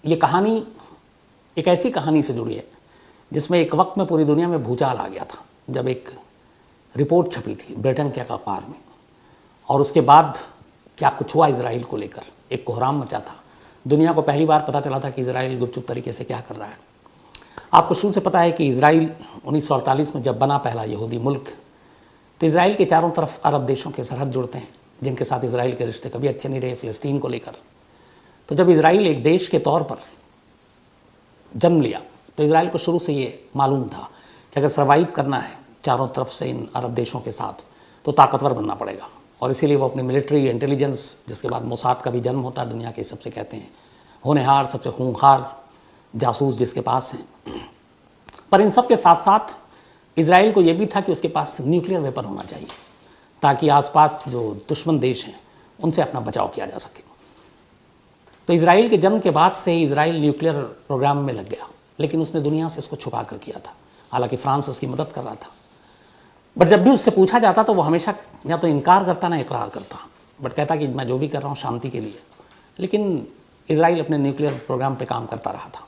ये कहानी एक ऐसी कहानी से जुड़ी है जिसमें एक वक्त में पूरी दुनिया में भूचाल आ गया था, जब एक रिपोर्ट छपी थी ब्रिटेन के अखबार में, और उसके बाद क्या कुछ हुआ इजराइल को लेकर, एक कोहराम मचा था। दुनिया को पहली बार पता चला था कि इजराइल गुपचुप तरीके से क्या कर रहा है। आपको शुरू से पता है कि इजराइल 1948 में जब बना पहला यहूदी मुल्क, तो इजराइल के चारों तरफ अरब देशों के सरहद जुड़ते हैं जिनके साथ इजराइल के रिश्ते कभी अच्छे नहीं रहे फ़िलिस्तीन को लेकर। तो जब इजराइल एक देश के तौर पर जन्म लिया तो इजराइल को शुरू से ये मालूम था कि अगर सर्वाइव करना है चारों तरफ से इन अरब देशों के साथ तो ताकतवर बनना पड़ेगा, और इसीलिए वो अपनी मिलिट्री इंटेलिजेंस, जिसके बाद मोसाद का भी जन्म होता है, दुनिया के सबसे कहते हैं होनहार, सबसे खूंखार जासूस जिसके पास हैं। पर इन सब के साथ साथ इजराइल को ये भी था कि उसके पास न्यूक्लियर वेपन होना चाहिए ताकि आसपास जो दुश्मन देश हैं उनसे अपना बचाव किया जा सके। तो इजराइल के जन्म के बाद से ही इजराइल न्यूक्लियर प्रोग्राम में लग गया, लेकिन उसने दुनिया से इसको छुपा कर किया था। हालांकि फ्रांस उसकी मदद कर रहा था, बट जब भी उससे पूछा जाता तो वो हमेशा या तो इनकार करता ना इकरार करता, बट कहता कि मैं जो भी कर रहा हूँ शांति के लिए। लेकिन इजराइल अपने न्यूक्लियर प्रोग्राम पे काम करता रहा था।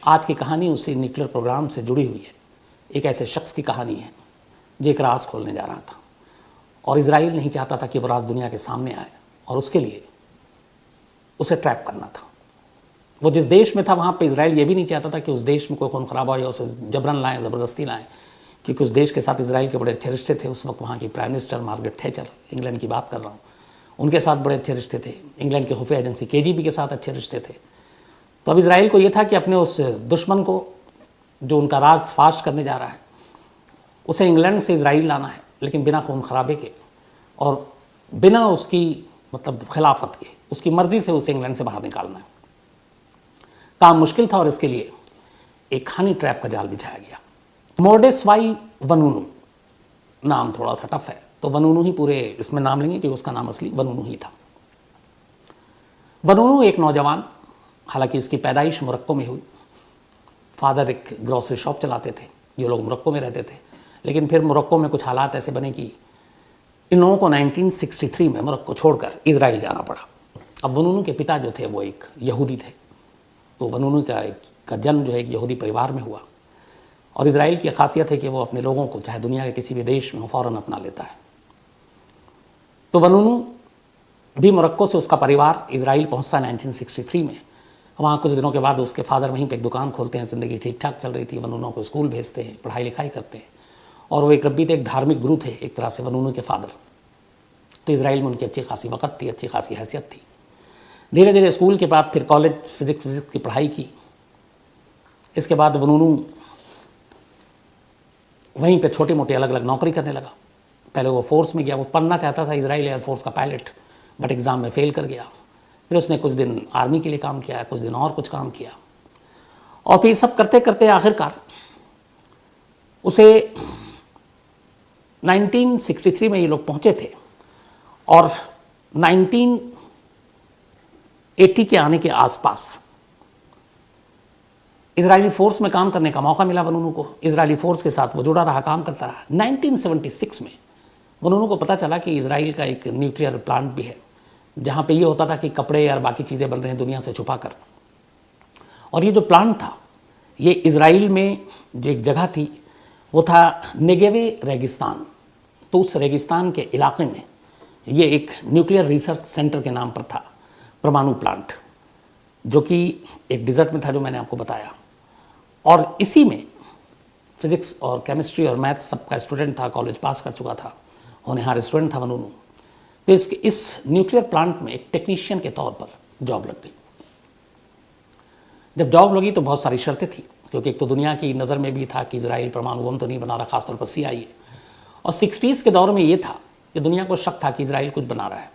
आज की कहानी उसी न्यूक्लियर प्रोग्राम से जुड़ी हुई है। एक ऐसे शख्स की कहानी है जो एक राज खोलने जा रहा था, और इजराइल नहीं चाहता था कि वो राज दुनिया के सामने आए, और उसके लिए उसे ट्रैप करना था। वो जिस देश में था वहाँ पे इजराइल ये भी नहीं चाहता था कि उस देश में कोई खून खराबा हो या उसे जबरन लाएं, ज़बरदस्ती लाएं, क्योंकि उस देश के साथ इजराइल के बड़े अच्छे रिश्ते थे। उस वक्त वहाँ की prime minister Margaret Thatcher, England की बात कर रहा हूँ, उनके साथ बड़े अच्छे रिश्ते थे। इंग्लैंड की खुफिया एजेंसी KGB के साथ अच्छे रिश्ते थे। तो अब इजराइल को ये था कि अपने उस दुश्मन को जो उनका राज फाश करने जा रहा है उसे इंग्लैंड से इजराइल लाना है, लेकिन बिना खून खराबे के और बिना उसकी मतलब खिलाफत के, उसकी मर्जी से उसे इंग्लैंड से बाहर निकालना है। काम मुश्किल था और इसके लिए एक हनी ट्रैप का जाल बिछाया गया। मोर्डेस्वाई वनूनू नाम थोड़ा सा टफ है, तो वनूनू ही पूरे इसमें नाम लेंगे कि उसका नाम असली वनूनू ही था। वनूनू एक नौजवान, हालांकि इसकी पैदाइश मोरक्को में हुई। फादर एक ग्रोसरी शॉप चलाते थे, ये लोग मोरक्को में रहते थे, लेकिन फिर मोरक्को में कुछ हालात ऐसे बने कि इन लोगों को 1963 में मोरक्को छोड़कर इजराइल जाना पड़ा। अब वनूनू के पिता जो थे वो एक यहूदी थे, तो वनूनू का जन्म जो है एक यहूदी परिवार में हुआ। और इजराइल की खासियत है कि वो अपने लोगों को चाहे दुनिया के किसी भी देश में हो फ़ौरन अपना लेता है। तो वनूनू भी मोरक्को से उसका परिवार इजराइल पहुंचता है 1963 में। वहाँ कुछ दिनों के बाद उसके फादर वहीं पे एक दुकान खोलते हैं। ज़िंदगी ठीक ठाक चल रही थी। वनूनू को स्कूल भेजते हैं, पढ़ाई लिखाई करते हैं, और वो एक रब्बी थे, एक धार्मिक गुरु थे एक तरह से वनूनू के फादर। तो इजराइल में उनकी अच्छी खासी वक़्त थी, अच्छी खासी हैसियत थी। धीरे धीरे स्कूल के बाद फिर कॉलेज फिज़िक्स की पढ़ाई की। इसके बाद वनूनू वहीं पे छोटी मोटी अलग अलग नौकरी करने लगा। पहले वो फोर्स में गया, वो पढ़ना चाहता था इजराइल एयरफोर्स का पायलट, बट एग्ज़ाम में फ़ेल कर गया। फिर उसने कुछ दिन आर्मी के लिए काम किया, कुछ दिन और कुछ काम किया, और फिर सब करते करते आखिरकार उसे 1963 में ये लोग पहुँचे थे, और 1980 के आने के आसपास इजरायली फ़ोर्स में काम करने का मौका मिला वनूनू को। इजरायली फ़ोर्स के साथ वो जुड़ा रहा, काम करता रहा। 1976 में वनूनू को पता चला कि इजराइल का एक न्यूक्लियर प्लांट भी है, जहाँ पे ये होता था कि कपड़े और बाकी चीज़ें बन रही हैं दुनिया से छुपा कर। और ये जो प्लांट था ये इजराइल में जो एक जगह थी वो था नेगेवे रेगिस्तान। तो उस रेगिस्तान के इलाके में ये एक न्यूक्लियर रिसर्च सेंटर के नाम पर था, परमाणु प्लांट, जो कि एक डिज़र्ट में था, जो मैंने आपको बताया। और इसी में फिज़िक्स और केमिस्ट्री और मैथ सबका स्टूडेंट था, कॉलेज पास कर चुका था, होनहार स्टूडेंट था वनूनू। तो इस न्यूक्लियर प्लांट में एक टेक्नीशियन के तौर पर जॉब लग गई। जब जॉब लगी तो बहुत सारी शर्तें थी, क्योंकि एक तो दुनिया की नज़र में भी था कि इजराइल परमाणु बम तो नहीं बना रहा, खासतौर पर CIA। और 60s के दौर में ये था कि दुनिया को शक था कि इजराइल कुछ बना रहा है।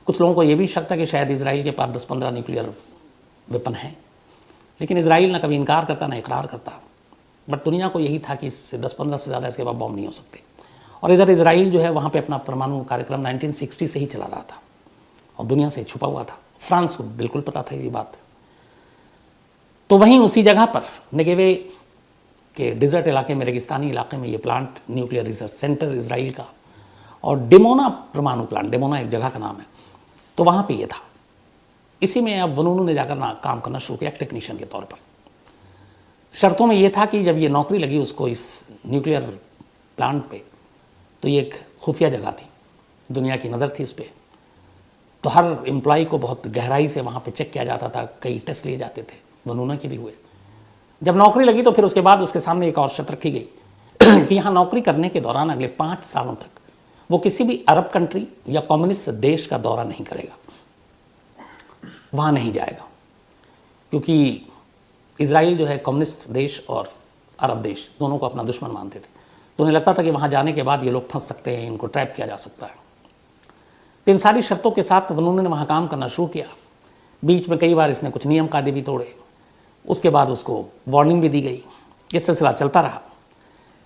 कुछ लोगों को ये भी शक था कि शायद इजराइल के पास 10-15 न्यूक्लियर वेपन है, लेकिन इजराइल ना कभी इनकार करता ना इकरार करता। बट दुनिया को यही था कि इससे 10-15 से ज़्यादा इसके बाद बम नहीं हो सकते। और इधर इजराइल जो है वहाँ पे अपना परमाणु कार्यक्रम 1960 से ही चला रहा था और दुनिया से छुपा हुआ था। फ्रांस को बिल्कुल पता था ये बात। तो वहीं उसी जगह पर नेगेवे के डिज़र्ट इलाके में, रेगिस्तानी इलाके में ये plant, nuclear research centre Israel का, और डिमोना परमाणु प्लांट, डिमोना एक जगह का नाम है, तो वहाँ पे ये था। इसी में अब वनूनू ने जाकर काम करना शुरू किया टेक्नीशियन के तौर पर। शर्तों में ये था कि जब ये नौकरी लगी उसको इस न्यूक्लियर प्लांट पे, तो ये एक खुफिया जगह थी, दुनिया की नज़र थी इस पर, तो हर एम्प्लॉय को बहुत गहराई से वहाँ पे चेक किया जाता था, कई टेस्ट लिए जाते थे, वनूना के भी हुए। जब नौकरी लगी तो फिर उसके बाद उसके सामने एक और शर्त रखी गई कि यहाँ नौकरी करने के दौरान अगले 5 सालों तक वो किसी भी अरब कंट्री या कम्युनिस्ट देश का दौरा नहीं करेगा, वहाँ नहीं जाएगा, क्योंकि इजराइल जो है कम्युनिस्ट देश और अरब देश दोनों को अपना दुश्मन मानते थे। तो उन्हें लगता था कि वहाँ जाने के बाद ये लोग फंस सकते हैं, इनको ट्रैप किया जा सकता है। तो इन सारी शर्तों के साथ वनूनू ने वहाँ काम करना शुरू किया। बीच में कई बार इसने कुछ नियम कायदे भी तोड़े, उसके बाद उसको वार्निंग भी दी गई। ये सिलसिला चलता रहा।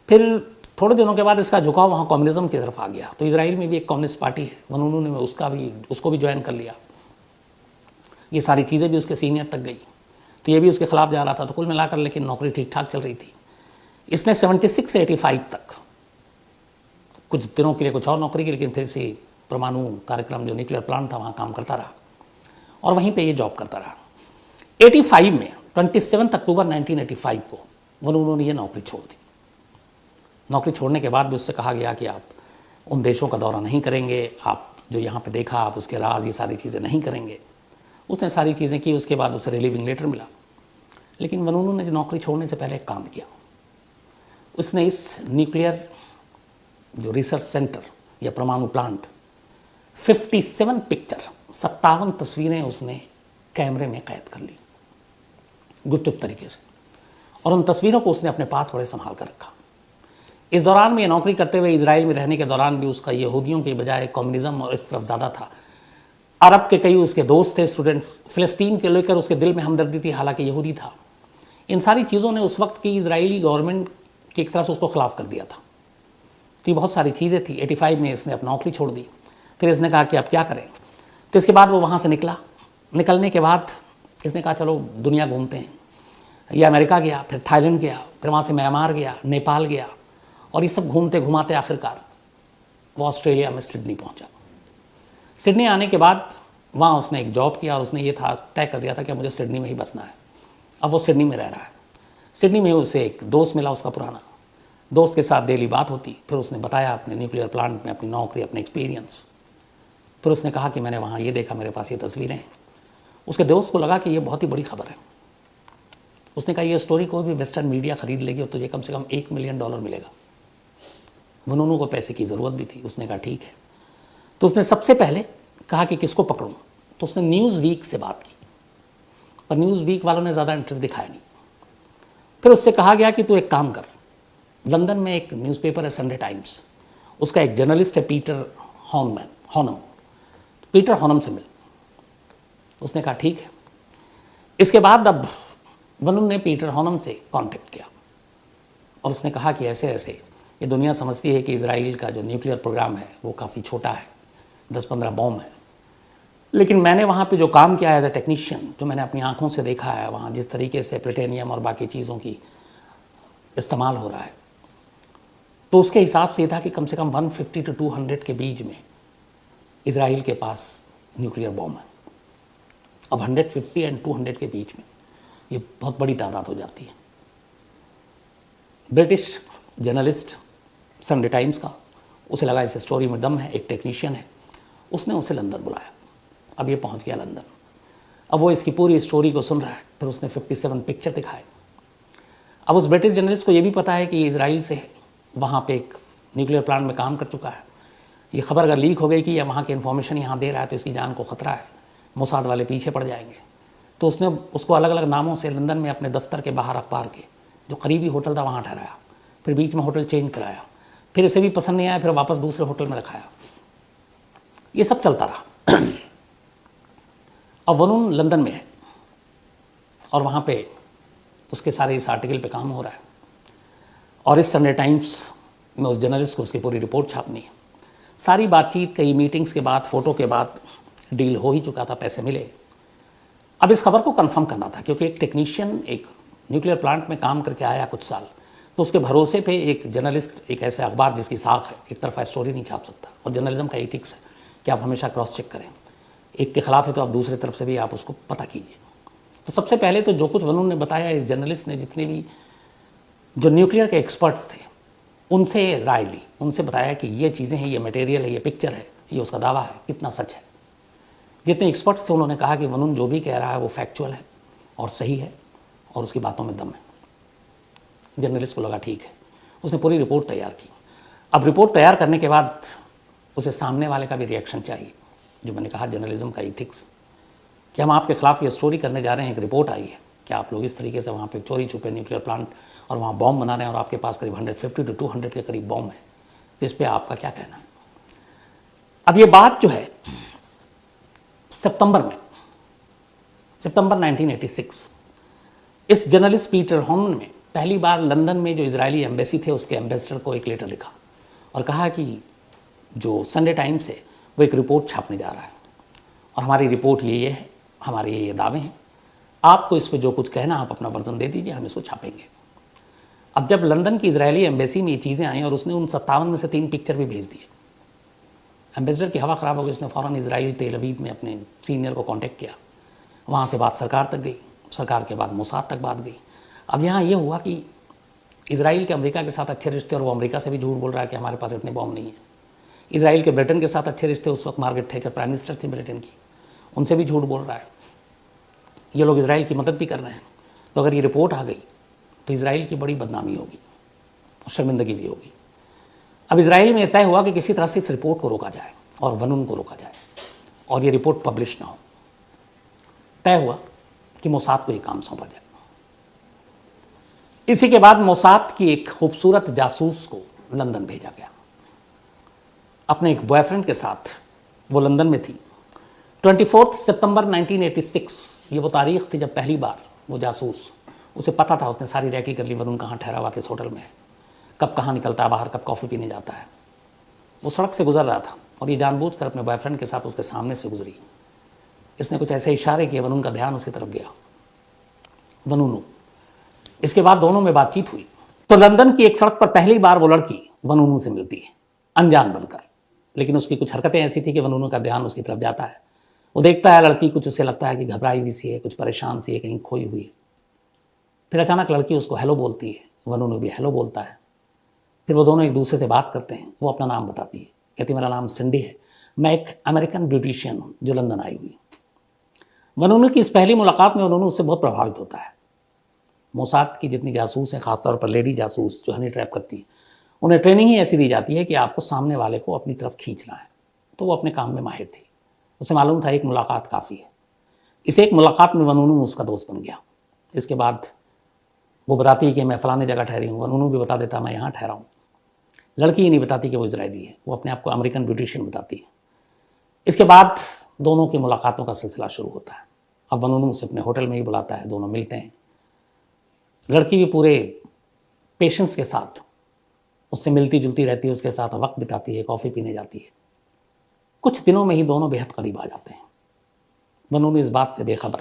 फिर थोड़े दिनों के बाद इसका झुकाव वहाँ कम्युनिज्म की तरफ आ गया। तो इजराइल में भी एक कम्युनिस्ट पार्टी है, वनूनू ने उसको भी ज्वाइन कर लिया। ये सारी चीज़ें भी उसके सीनियर तक गई, तो ये भी उसके खिलाफ जा रहा था। तो कुल मिलाकर लेकिन नौकरी ठीक ठाक चल रही थी। इसने 76 से 85 तक कुछ दिनों के लिए कुछ और नौकरी की, लेकिन फिर से परमाणु कार्यक्रम जो न्यूक्लियर प्लांट था वहाँ काम करता रहा और वहीं पे ये जॉब करता रहा। 85 में 27 अक्टूबर 1985 को वनूनू ने ये नौकरी छोड़ दी। नौकरी छोड़ने के बाद भी उससे कहा गया कि आप उन देशों का दौरा नहीं करेंगे, आप जो यहाँ पे देखा आप उसके राज ये सारी चीज़ें नहीं करेंगे। उसने सारी चीज़ें की, उसके बाद उसे रिलीविंग लेटर मिला। लेकिन वनूनू ने जो नौकरी छोड़ने से पहले एक काम किया, उसने इस न्यूक्लियर जो रिसर्च सेंटर या परमाणु प्लांट 57 पिक्चर 57 तस्वीरें उसने कैमरे में कैद कर ली गुपचुप तरीके से, और उन तस्वीरों को उसने अपने पास बड़े संभाल कर रखा। इस दौरान में ये नौकरी करते हुए इजराइल में रहने के दौरान भी उसका यहूदियों के बजाय कम्युनिज्म और इस तरफ ज़्यादा था। अरब के कई उसके दोस्त थे स्टूडेंट्स, फ़िलिस्तीन के लेकर उसके दिल में हमदर्दी थी, हालांकि यहूदी था। इन सारी चीज़ों ने उस वक्त की इजरायली गवर्नमेंट की एक तरह से उसको खिलाफ कर दिया था। तो ये बहुत सारी चीज़ें थी। 85 में इसने अपनी नौकरी छोड़ दी। फिर इसने कहा कि अब क्या करें। तो इसके बाद वो वहाँ से निकला। निकलने के बाद इसने कहा चलो दुनिया घूमते हैं। ये अमेरिका गया, फिर थाईलैंड गया, फिर वहाँ से म्यांमार गया, नेपाल गया, और ये सब घूमते घुमाते आखिरकार वो ऑस्ट्रेलिया में सिडनी पहुँचा। सिडनी आने के बाद वहाँ उसने एक जॉब किया और उसने ये था तय कर लिया था कि मुझे सिडनी में ही बसना है। अब वो सिडनी में रह रहा है। सिडनी में उसे एक दोस्त मिला, उसका पुराना दोस्त के साथ डेली बात होती। फिर उसने बताया अपने न्यूक्लियर प्लांट में अपनी नौकरी, अपने एक्सपीरियंस। फिर उसने कहा कि मैंने वहाँ ये देखा, मेरे पास ये तस्वीरें हैं। उसके दोस्त को लगा कि ये बहुत ही बड़ी खबर है। उसने कहा ये स्टोरी कोई भी वेस्टर्न मीडिया खरीद लेगी और तुझे कम से कम $1 मिलियन मिलेगा। वनूनू को पैसे की ज़रूरत भी थी। उसने कहा ठीक है। तो उसने सबसे पहले कहा कि किसको पकड़ूं, तो उसने न्यूज़ वीक से बात की, पर न्यूज़ वीक वालों ने ज़्यादा इंटरेस्ट दिखाया नहीं। फिर उससे कहा गया कि तू एक काम कर, लंदन में एक न्यूज़पेपर है संडे टाइम्स, उसका एक जर्नलिस्ट है पीटर हॉनम, पीटर हॉनम से मिल। उसने कहा ठीक है। इसके बाद अब वनूनू ने पीटर हॉनम से कांटेक्ट किया और उसने कहा कि ऐसे ऐसे ये दुनिया समझती है कि इजराइल का जो न्यूक्लियर प्रोग्राम है वो काफ़ी छोटा है, 10-15 बॉम्ब है, लेकिन मैंने वहाँ पे जो काम किया है एज ए टेक्नीशियन, जो मैंने अपनी आंखों से देखा है वहाँ जिस तरीके से प्लेटेनियम और बाकी चीज़ों की इस्तेमाल हो रहा है, तो उसके हिसाब से ये था कि कम से कम 150 to 200 के बीच में इजराइल के पास न्यूक्लियर बॉम्ब है। अब 150 और 200 के बीच में ये बहुत बड़ी तादाद हो जाती है। ब्रिटिश जर्नलिस्ट संडे टाइम्स का, उसे लगा इस स्टोरी में दम है, एक टेक्नीशियन है, उसने उसे लंदन बुलाया। अब ये पहुंच गया लंदन। अब वो इसकी पूरी स्टोरी को सुन रहा है। फिर उसने 57 पिक्चर दिखाए। अब उस ब्रिटिश जर्नलिस्ट को ये भी पता है कि इजराइल से वहाँ पे एक न्यूक्लियर प्लांट में काम कर चुका है। ये खबर अगर लीक हो गई कि यह वहाँ की इन्फॉर्मेशन यहाँ दे रहा है तो इसकी जान को ख़तरा है, मोसाद वाले पीछे पड़ जाएंगे। तो उसने उसको अलग अलग नामों से लंदन में अपने दफ्तर के बाहर अखबार के जो करीबी होटल था वहाँ ठहराया। फिर बीच में होटल चेंज कराया। फिर इसे भी पसंद नहीं आया, फिर वापस दूसरे होटल में रखाया। ये सब चलता रहा। अब वनून लंदन में है और वहाँ पे उसके सारे इस आर्टिकल पे काम हो रहा है और इस संडे टाइम्स में उस जर्नलिस्ट को उसकी पूरी रिपोर्ट छापनी है। सारी बातचीत, कई मीटिंग्स के बाद, फ़ोटो के बाद डील हो ही चुका था, पैसे मिले। अब इस खबर को कंफर्म करना था क्योंकि एक टेक्नीशियन एक न्यूक्लियर प्लांट में काम करके आया कुछ साल, तो उसके भरोसे पे एक जर्नलिस्ट एक ऐसे अखबार जिसकी साख है, एक तरफा स्टोरी नहीं छाप सकता। और जर्नलिज्म का एथिक्स है कि आप हमेशा क्रॉस चेक करें। एक के खिलाफ है तो आप दूसरी तरफ से भी आप उसको पता कीजिए। तो सबसे पहले तो जो कुछ वनुन ने बताया, इस जर्नलिस्ट ने जितने भी जो न्यूक्लियर के एक्सपर्ट्स थे उनसे राय ली, उनसे बताया कि ये चीज़ें हैं, ये मटेरियल है, ये पिक्चर है, ये उसका दावा है, कितना सच है। जितने एक्सपर्ट्स थे उन्होंने कहा कि वनुन जो भी कह रहा है वो फैक्चुअल है और सही है और उसकी बातों में दम है। जर्नलिस्ट को लगा ठीक है, उसने पूरी रिपोर्ट तैयार की। अब रिपोर्ट तैयार करने के बाद उसे सामने वाले का भी रिएक्शन चाहिए। जो मैंने कहा जर्नलिज्म का इथिक्स, कि हम आपके खिलाफ ये स्टोरी करने जा रहे हैं, एक रिपोर्ट आई है कि आप लोग इस तरीके से वहाँ पे चोरी छुपे न्यूक्लियर प्लांट और वहाँ बॉम्ब बना रहे हैं और आपके पास करीब 150 to 200 के करीब बॉम्ब है, तो इस पर आपका क्या कहना है। अब ये बात जो है सितंबर 1986 इस जर्नलिस्ट पीटर हॉर्मन में पहली बार लंदन में जो इजरायली एम्बेसी थे उसके एम्बेसडर को एक लेटर लिखा और कहा कि जो संडे टाइम्स है वो एक रिपोर्ट छापने जा रहा है और हमारी रिपोर्ट ये है, हमारे ये दावे हैं, आपको इस पर जो कुछ कहना आप अपना वर्जन दे दीजिए, हम इसको छापेंगे। अब जब लंदन की इजरायली एम्बेसी में ये चीज़ें आई और उसने उन 57 में से 3 पिक्चर भी भेज दिए, एम्बेसडर की हवा ख़राब हो गई। उसने फ़ौरन इजराइल तेल अवीव में अपने सीनियर को कांटेक्ट किया, वहाँ से बात सरकार तक गई, सरकार के बाद मोसाद तक बात गई। अब यहाँ ये हुआ कि इजराइल के अमेरिका के साथ अच्छे रिश्ते और वो अमेरिका से भी झूठ बोल रहा है कि हमारे पास इतने बॉम्ब नहीं है। इजराइल के ब्रिटेन के साथ अच्छे रिश्ते, उस वक्त मार्गरेट थैचर प्राइम मिनिस्टर थी ब्रिटेन की, उनसे भी झूठ बोल रहा है। ये लोग इजराइल की मदद भी कर रहे हैं। तो अगर ये रिपोर्ट आ गई तो इजराइल की बड़ी बदनामी होगी और शर्मिंदगी भी होगी। अब इजराइल में तय हुआ कि किसी तरह से इस रिपोर्ट को रोका जाए और वनुन को रोका जाए और ये रिपोर्ट पब्लिश ना हो। तय हुआ कि मोसाद को ये काम सौंपा जाए। इसी के बाद मोसाद की एक खूबसूरत जासूस को लंदन भेजा गया। अपने एक बॉयफ्रेंड के साथ वो लंदन में थी। 24 सितंबर 1986 ये वो तारीख थी जब पहली बार वो जासूस, उसे पता था, उसने सारी रैकी कर ली वरुण कहाँ ठहरा हुआ, किस होटल में है, कब कहाँ निकलता है बाहर, कब कॉफ़ी पीने जाता है। वो सड़क से गुजर रहा था और ये जानबूझकर अपने बॉयफ्रेंड के साथ उसके सामने से गुजरी। इसने कुछ ऐसे इशारे किए, वरुण का ध्यान उसकी तरफ गया, वनुनु। इसके बाद दोनों में बातचीत हुई। तो लंदन की एक सड़क पर पहली बार वो लड़की वनुनु से मिलती है, अनजान बनकर। लेकिन उसकी कुछ हरकतें ऐसी थी कि वनुनु का ध्यान उसकी तरफ जाता है। वो देखता है लड़की, कुछ उसे लगता है कि घबराई हुई सी है, कुछ परेशान सी है, कहीं खोई हुई है। फिर अचानक लड़की उसको हेलो बोलती है, वनुनु भी हेलो बोलता है। फिर वो दोनों एक दूसरे से बात करते हैं। वो अपना नाम बताती है, कहती मेरा नाम सिंडी है, मैं एक अमेरिकन ब्यूटिशियन हूँ जो लंदन आई हुई। वनुनु की इस पहली मुलाकात में वनुनु उससे बहुत प्रभावित होता है। मोसाद की जितनी जासूस हैं, खासतौर पर लेडी जासूस जो हनी ट्रैप करती है, उन्हें ट्रेनिंग ही ऐसी दी जाती है कि आपको सामने वाले को अपनी तरफ खींचना है। तो वो अपने काम में माहिर थी, उसे मालूम था एक मुलाकात काफ़ी है। इस एक मुलाकात में वनुनु उसका दोस्त बन गया। इसके बाद वो बताती है कि मैं फ़लाने जगह ठहरी हूँ, वनुनु भी बता देता मैं यहाँ ठहरा हूँ। लड़की ही नहीं बताती कि वो इजरायली है, वो अपने आप को अमेरिकन ब्यूटिशियन बताती है। इसके बाद दोनों की मुलाकातों का सिलसिला शुरू होता है। अब वनुनु उसे अपने होटल में ही बुलाता है, दोनों मिलते हैं। लड़की भी पूरे पेशेंस के साथ उससे मिलती जुलती रहती है, उसके साथ वक्त बिताती है, कॉफ़ी पीने जाती है। कुछ दिनों में ही दोनों बेहद करीब आ जाते हैं। वनुनु इस बात से बेखबर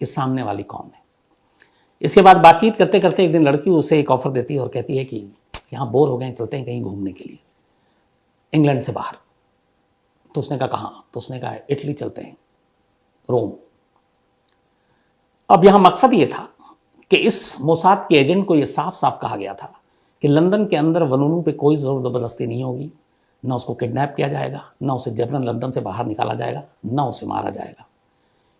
कि सामने वाली कौन है। इसके बाद बातचीत करते करते एक दिन लड़की उसे एक ऑफ़र देती है और कहती है कि यहाँ बोर हो गए, चलते हैं कहीं घूमने के लिए, इंग्लैंड से बाहर। तो उसने कहा कहाँ? तो उसने कहा इटली चलते हैं, रोम। अब यहाँ मकसद ये था कि इस मोसाद के एजेंट को ये साफ साफ कहा गया था कि लंदन के अंदर वनुनु पे कोई ज़ोर ज़बरदस्ती नहीं होगी, ना उसको किडनैप किया जाएगा, ना उसे जबरन लंदन से बाहर निकाला जाएगा, ना उसे मारा जाएगा।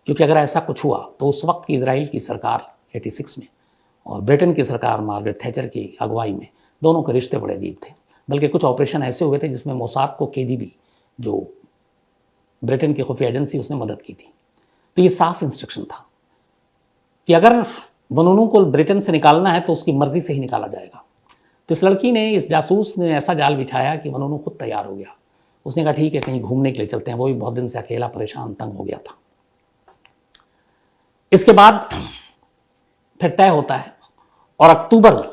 क्योंकि अगर ऐसा कुछ हुआ तो उस वक्त की इजराइल की सरकार 86 में और ब्रिटेन की सरकार मार्गरेट थैचर की अगुवाई में, दोनों के रिश्ते बड़े अजीब थे। बल्कि कुछ ऑपरेशन ऐसे हुए थे जिसमें मोसाद को KGB जो ब्रिटेन की खुफिया एजेंसी, उसने मदद की थी। तो ये साफ इंस्ट्रक्शन था कि अगर वनुनु को ब्रिटेन से निकालना है तो उसकी मर्जी से ही निकाला जाएगा। तो इस लड़की ने, इस जासूस ने ऐसा जाल बिछाया कि वनुनु खुद तैयार हो गया। उसने कहा ठीक है कहीं घूमने के लिए चलते हैं, वो भी बहुत दिन से अकेला परेशान तंग हो गया था। इसके बाद फिर तय होता है और अक्टूबर में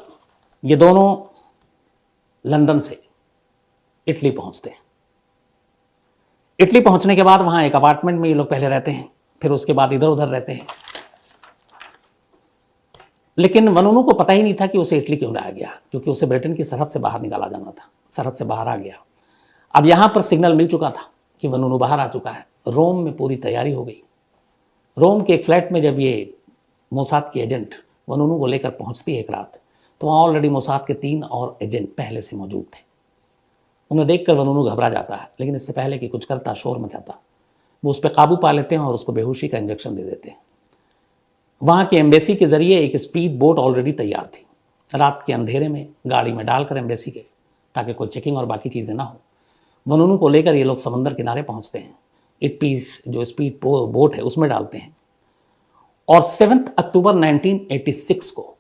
ये दोनों लंदन से इटली पहुंचते हैं। इटली पहुंचने के बाद वहां एक अपार्टमेंट में ये लोग पहले रहते हैं, फिर उसके बाद इधर उधर रहते हैं। लेकिन वनुनु को पता ही नहीं था कि उसे इटली क्यों लाया गया, क्योंकि उसे ब्रिटेन की सरहद से बाहर निकाला जाना था। सरहद से बाहर आ गया। अब यहाँ पर सिग्नल मिल चुका था कि वनुनु बाहर आ चुका है। रोम में पूरी तैयारी हो गई। रोम के एक फ्लैट में जब ये मोसाद की एजेंट वनूनू को लेकर पहुंचती है एक रात, तो वहाँ ऑलरेडी मोसाद के 3 और एजेंट पहले से मौजूद थे। उन्हें देखकर वनूनू घबरा जाता है, लेकिन इससे पहले कि कुछ करता, शोर मचाता, वो उस पर काबू पा लेते हैं और उसको बेहोशी का इंजेक्शन दे देते हैं। वहाँ की एम्बेसी के जरिए एक स्पीड बोट ऑलरेडी तैयार थी। रात के अंधेरे में गाड़ी में डालकर एम्बेसी के, ताकि कोई चेकिंग और बाकी चीज़ें ना हो, वनूनू को लेकर ये लोग समंदर किनारे पहुँचते हैं। एक पीस जो स्पीड बोट है उसमें डालते हैं और 7 अक्टूबर 1986 को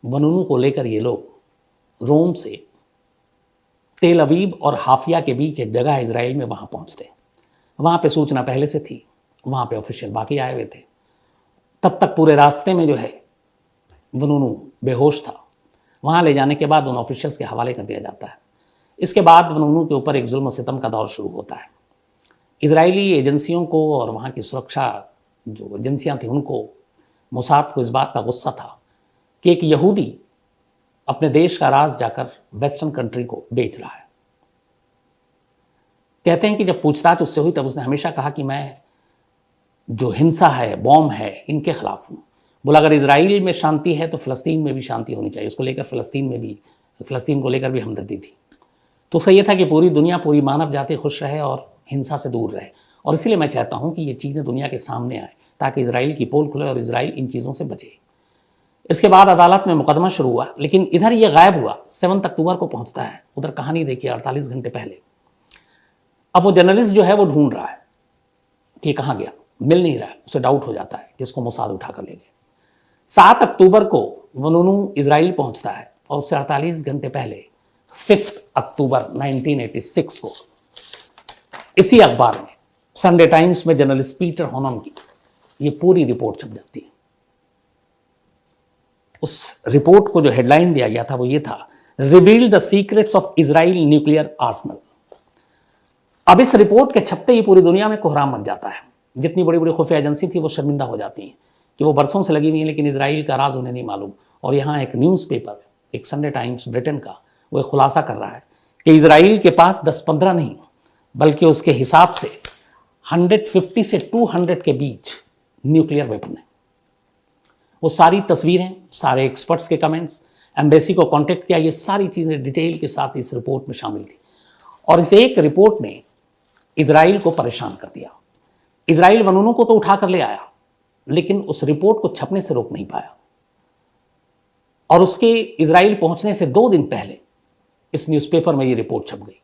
वनूनू को लेकर ये लोग रोम से तेल अवीव और हाफिया के बीच एक जगह है इजराइल में, वहाँ पहुँचते हैं। वहाँ पे सूचना पहले से थी, वहाँ पे ऑफिशियल बाकी आए हुए थे। तब तक पूरे रास्ते में जो है वनूनू बेहोश था। वहाँ ले जाने के बाद उन ऑफिशियल्स के हवाले कर दिया जाता है। इसके बाद वनूनू के ऊपर एक जुल्म सितम का दौर शुरू होता है। इजरायली एजेंसियों को और वहाँ की सुरक्षा जो एजेंसियाँ थी उनको, मोसाद को इस बात का गुस्सा था कि एक यहूदी अपने देश का राज जाकर वेस्टर्न कंट्री को बेच रहा है। कहते हैं कि जब पूछताछ उससे हुई तब उसने हमेशा कहा कि मैं जो हिंसा है, बॉम्ब है, इनके खिलाफ हूँ। बोला अगर इजराइल में शांति है तो फ़लस्तीन में भी शांति होनी चाहिए। उसको लेकर फ़लस्तीन को लेकर भी हमदर्दी थी। तो उसका ये था कि पूरी दुनिया, पूरी मानव जाति खुश रहे और हिंसा से दूर रहे। और इसीलिए मैं चाहता हूँ कि ये चीज़ें दुनिया के सामने आए ताकि इजराइल की पोल खुले और इजराइल इन चीज़ों से बचे। इसके बाद अदालत में मुकदमा शुरू हुआ, लेकिन इधर ये गायब हुआ। 7 अक्टूबर को पहुँचता है। उधर कहानी देखिए 48 घंटे पहले। अब वो जर्नलिस्ट जो है वो ढूंढ रहा है कि कहाँ गया, मिल नहीं रहा है। उसे डाउट हो जाता है कि इसको मोसाद उठा कर ले गए। 7 अक्टूबर को वनूनू इजराइल पहुंचता है और उससे 48 घंटे पहले 5 अक्टूबर 1986 को इसी अखबार में, संडे टाइम्स में, जर्नलिस्ट पीटर होनम की ये पूरी रिपोर्ट छप जाती है। उस रिपोर्ट को जो हेडलाइन दिया गया था वो ये था, reveal the secrets of Israel nuclear Arsenal. अब इस रिपोर्ट के छपते ही पूरी दुनिया में कोहराम मच जाता है। जितनी बड़ी बड़ी खुफिया एजेंसी थी वो शर्मिंदा हो जाती हैं कि वो बरसों से लगी हुई हैं, लेकिन इजराइल का राज उन्हें नहीं मालूम। और यहाँ एक न्यूज़पेपर, एक संडे टाइम्स ब्रिटेन का, वो खुलासा कर रहा है कि इजराइल के पास 10-15 नहीं बल्कि उसके हिसाब से 150 से 200 के बीच न्यूक्लियर वेपन है। वो सारी तस्वीरें, सारे एक्सपर्ट्स के कमेंट्स, एम्बेसी को कांटेक्ट किया, ये सारी चीज़ें डिटेल के साथ इस रिपोर्ट में शामिल थी। और इस एक रिपोर्ट ने इजराइल को परेशान कर दिया। इजराइल वनूनू को तो उठा कर ले आया, लेकिन उस रिपोर्ट को छपने से रोक नहीं पाया। और उसके इजराइल पहुंचने से 2 दिन पहले इस न्यूज़पेपर में ये रिपोर्ट छप गई।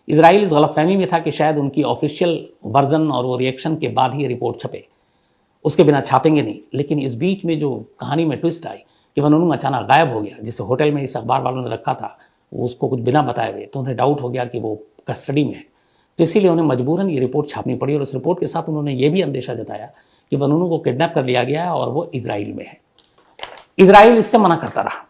इजराइल इस गलतफहमी में था कि शायद उनकी ऑफिशियल वर्जन और वो रिएक्शन के बाद ही ये रिपोर्ट छपे, उसके बिना छापेंगे नहीं। लेकिन इस बीच में जो कहानी में ट्विस्ट आई कि वनूनू अचानक गायब हो गया, जिसे होटल में इस अखबार वालों ने रखा था, वो उसको कुछ बिना बताए हुए, तो उन्हें डाउट हो गया कि वो कस्टडी में है। तो इसीलिए उन्हें मजबूरन ये रिपोर्ट छापनी पड़ी। और इस रिपोर्ट के साथ उन्होंने ये भी अंदेशा जताया कि वनूनू को किडनैप कर लिया गया है और वो इजराइल में है। इजराइल इससे मना करता रहा।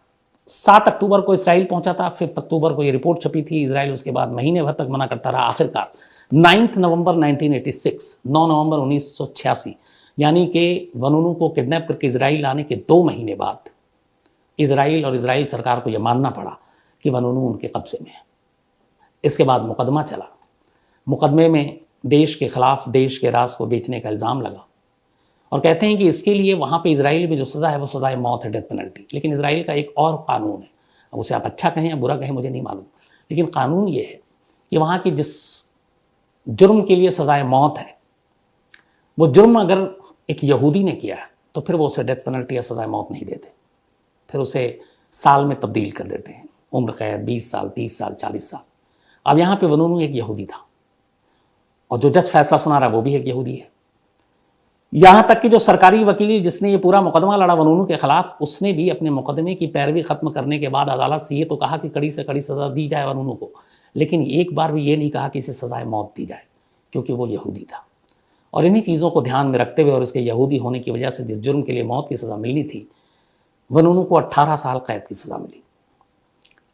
7 अक्टूबर को इजराइल पहुंचा था, 5 अक्टूबर को ये रिपोर्ट छपी थी। इजराइल उसके बाद महीने भर तक मना करता रहा। आखिरकार 9 नवंबर 1986, 9 नवंबर 1986, यानी कि वनूनू को किडनैप करके इजराइल लाने के 2 महीने बाद इजराइल और इजराइल सरकार को यह मानना पड़ा कि वनूनू उनके कब्जे में है। इसके बाद मुकदमा चला। मुकदमे में देश के खिलाफ देश के राज को बेचने का इल्ज़ाम लगा और कहते हैं कि इसके लिए वहाँ पे इजराइल में जो सज़ा है वो सज़ाए मौत है, डेथ पेनल्टी। लेकिन इजराइल का एक और कानून है, अब उसे आप अच्छा कहें या बुरा कहें मुझे नहीं मालूम, लेकिन कानून ये है कि वहाँ की जिस जुर्म के लिए सज़ाए मौत है, वो जुर्म अगर एक यहूदी ने किया है तो फिर वो उसे डेथ पेनल्टी या सज़ाए मौत नहीं देते, फिर उसे साल में तब्दील कर देते हैं, उम्र कैद 20 साल, 30 साल, 40 साल। अब यहाँ पे वनूनू एक यहूदी था और जो जज फैसला सुना रहा वो भी एक यहूदी है। यहाँ तक कि जो सरकारी वकील जिसने ये पूरा मुकदमा लड़ा वनूनू के खिलाफ, उसने भी अपने मुकदमे की पैरवी खत्म करने के बाद अदालत से ये तो कहा कि कड़ी से कड़ी सज़ा दी जाए वनूनू को, लेकिन एक बार भी ये नहीं कहा कि इसे सज़ाए मौत दी जाए, क्योंकि वो यहूदी था। और इन्हीं चीज़ों को ध्यान में रखते हुए और इसके यहूदी होने की वजह से जिस जुर्म के लिए मौत की सज़ा मिलनी थी, वनूनू को 18 साल कैद की सज़ा मिली।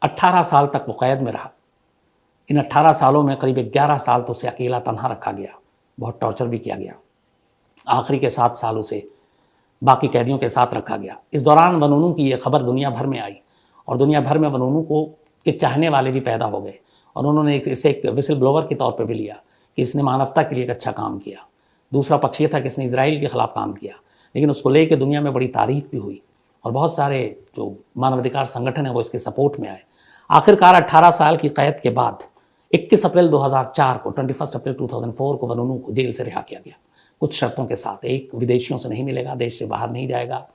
18 साल तक वो कैद में रहा। इन 18 सालों में करीब 11 साल तो उसे अकेला तन्हा रखा गया, बहुत टॉर्चर भी किया गया। आखिरी के 7 साल उसे बाकी कैदियों के साथ रखा गया। इस दौरान वनूनू की ये खबर दुनिया भर में आई और दुनिया भर में वनूनू को के चाहने वाले भी पैदा हो गए और उन्होंने इसे एक विसल ब्लोवर के तौर पर भी लिया कि इसने मानवता के लिए एक अच्छा काम किया। दूसरा पक्ष ये था कि इसने इजराइल के खिलाफ काम किया, लेकिन उसको लेकर दुनिया में बड़ी तारीफ भी हुई और बहुत सारे जो मानवाधिकार संगठन है वो इसके सपोर्ट में आए। आखिरकार 18 साल की कैद के बाद 21 अप्रैल 2004 को 21 अप्रैल 2004 को वनूनू को जेल से रिहा किया गया, कुछ शर्तों के साथ। एक, विदेशियों से नहीं मिलेगा, देश से बाहर नहीं जाएगा,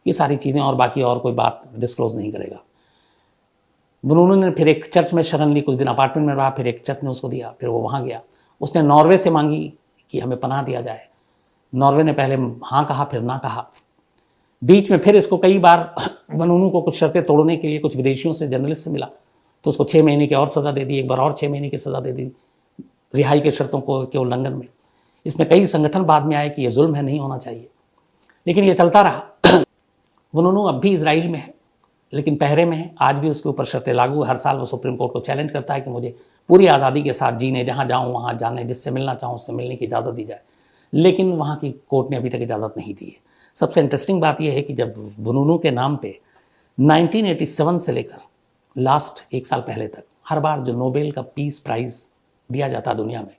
ये सारी चीज़ें, और बाकी और कोई बात डिस्क्लोज नहीं करेगा। वनूनू ने फिर एक चर्च में शरण ली, कुछ दिन अपार्टमेंट में रहा, फिर एक चर्च ने उसको दिया, फिर वो वहाँ गया। उसने नॉर्वे से मांगी कि हमें पनाह दिया जाए। नॉर्वे ने पहले हाँ कहा, फिर ना कहा। बीच में फिर इसको कई बार वनूनू को कुछ शर्तें तोड़ने के लिए कुछ विदेशियों से, जर्नलिस्ट से मिला, तो उसको 6 महीने की और सज़ा दे दी, एक बार और 6 महीने की सज़ा दे दी रिहाई के शर्तों के उल्लंघन में। इसमें कई संगठन बाद में आए कि ये जुल्म है, नहीं होना चाहिए, लेकिन ये चलता रहा। वनूनू अब भी इजराइल में है, लेकिन पहरे में है, आज भी उसके ऊपर शर्तें लागू है। हर साल वो सुप्रीम कोर्ट को चैलेंज करता है कि मुझे पूरी आज़ादी के साथ जीने, जहाँ जाऊँ वहाँ जाने, जिससे मिलना चाहूँ उससे मिलने की इजाज़त दी जाए, लेकिन वहाँ की कोर्ट ने अभी तक इजाज़त नहीं दी है। सबसे इंटरेस्टिंग बात यह है कि जब वनूनू के नाम पे 1987 से लेकर लास्ट 1 साल पहले तक हर बार जो नोबेल का पीस प्राइज़ दिया जाता है दुनिया में,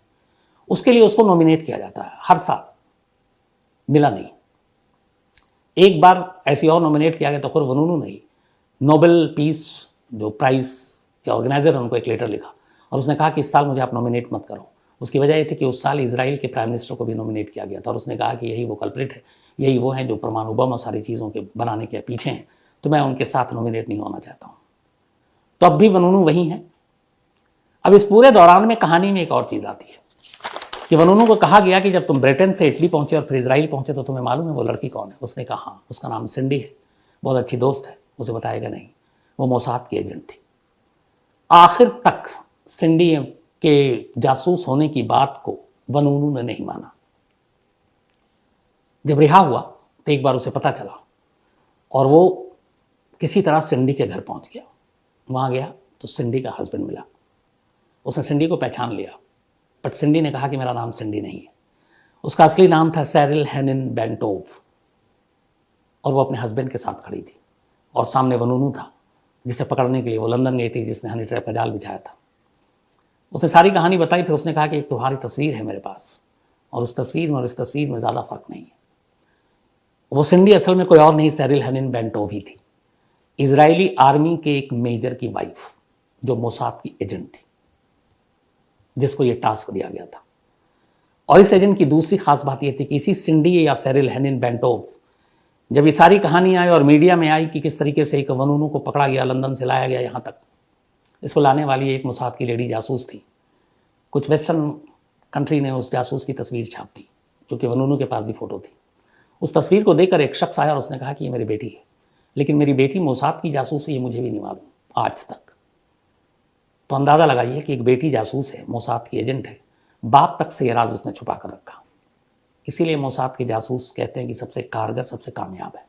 उसके लिए उसको नॉमिनेट किया जाता है, हर साल मिला नहीं। एक बार ऐसी और नॉमिनेट किया गया तो फिर वनूनू नहीं, नोबेल पीस जो प्राइज़ के ऑर्गेनाइजर उनको एक लेटर लिखा और उसने कहा कि इस साल मुझे आप नॉमिनेट मत करो। उसकी वजह ये थी कि उस साल इजराइल के प्राइम मिनिस्टर को भी नॉमिनेट किया गया था और उसने कहा कि यही वो कल्प्रिट है, यही वो हैं जो परमाणु बम और सारी चीज़ों के बनाने के पीछे हैं, तो मैं उनके साथ नॉमिनेट नहीं होना चाहता हूँ। तो अब भी वनूनू वही है। अब इस पूरे दौरान में कहानी में एक और चीज़ आती है कि वनूनू को कहा गया कि जब तुम ब्रिटेन से इटली पहुंचे और फिर इजराइल पहुंचे तो तुम्हें मालूम है वो लड़की कौन है? उसने कहा हाँ, उसका नाम सिंडी है, बहुत अच्छी दोस्त है। उसे बताएगा नहीं, वो मोसाद की एजेंट थी। आखिर तक सिंडी के जासूस होने की बात को वनूनू ने नहीं माना। जब रिहा हुआ तो एक बार उसे पता चला और वो किसी तरह सिंडी के घर पहुंच गया। वहाँ गया तो सिंडी का हस्बैंड मिला, उसने सिंडी को पहचान लिया, बट सिंडी ने कहा कि मेरा नाम सिंडी नहीं है। उसका असली नाम था सैरिल हेनिन बेंटोव और वो अपने हस्बैंड के साथ खड़ी थी और सामने वनूनू था जिसे पकड़ने के लिए वो लंदन गई थी, जिसने हनी ट्रैप का जाल बिछाया था। उसने सारी कहानी बताई, फिर उसने कहा कि एक तुम्हारी तस्वीर है मेरे पास और उस तस्वीर में और इस तस्वीर में ज़्यादा फर्क नहीं है। वो सिंडी असल में कोई और नहीं, सैरिल हेनिन बेंटोव ही थी, इजरायली आर्मी के एक मेजर की वाइफ जो मोसाद की एजेंट थी, जिसको ये टास्क दिया गया था। और इस एजेंट की दूसरी खास बात यह थी कि इसी सिंडी या सैरिल हेनिन बेंटोव, जब ये सारी कहानी आई और मीडिया में आई कि किस तरीके से एक वनूनू को पकड़ा गया, लंदन से लाया गया यहाँ तक, इसको लाने वाली एक मोसाद की लेडी जासूस थी। कुछ वेस्टर्न कंट्री ने उस जासूस की तस्वीर छाप दी, क्योंकि वनूनू के पास भी फ़ोटो थी। उस तस्वीर को देखकर एक शख्स आया और उसने कहा कि ये मेरी बेटी है, लेकिन मेरी बेटी मोसाद की जासूस है ये मुझे भी नहीं मालूम आज तक। तो अंदाज़ा लगाइए कि एक बेटी जासूस है, मोसाद की एजेंट है, बाप तक से ये राज उसने छुपा कर रखा। इसीलिए मोसाद के जासूस कहते हैं कि सबसे कारगर, सबसे कामयाब है।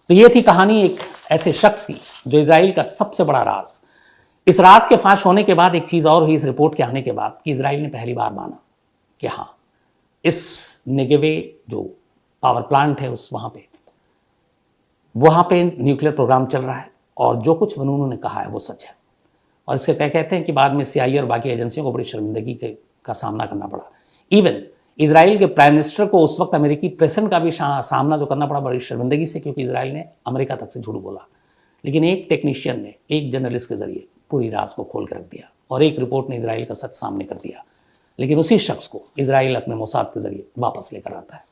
तो ये थी कहानी एक ऐसे शख्स की जो इजराइल का सबसे बड़ा राज। इस राज के फाश होने के बाद एक चीज़ और हुई इस रिपोर्ट के आने के बाद कि इजराइल ने पहली बार माना कि हाँ, इस नेगेवे जो पावर प्लांट है उस वहाँ पे न्यूक्लियर प्रोग्राम चल रहा है और जो कुछ वनूनू ने कहा है वो सच है। और इससे कहते हैं कि बाद में CIA और बाकी एजेंसियों को बड़ी शर्मिंदगी का सामना करना पड़ा। इवन इजराइल के प्राइम मिनिस्टर को उस वक्त अमेरिकी प्रेसिडेंट का भी सामना जो करना पड़ा बड़ी शर्मिंदगी से, क्योंकि इजराइल ने अमेरिका तक से झूठ बोला। लेकिन एक टेक्नीशियन ने एक जर्नलिस्ट के जरिए पूरी राज को खोल कर रख दिया और एक रिपोर्ट ने इजराइल का सच सामने कर दिया। लेकिन उसी शख्स को इजराइल अपने मोसाद के जरिए वापस लेकर आता है।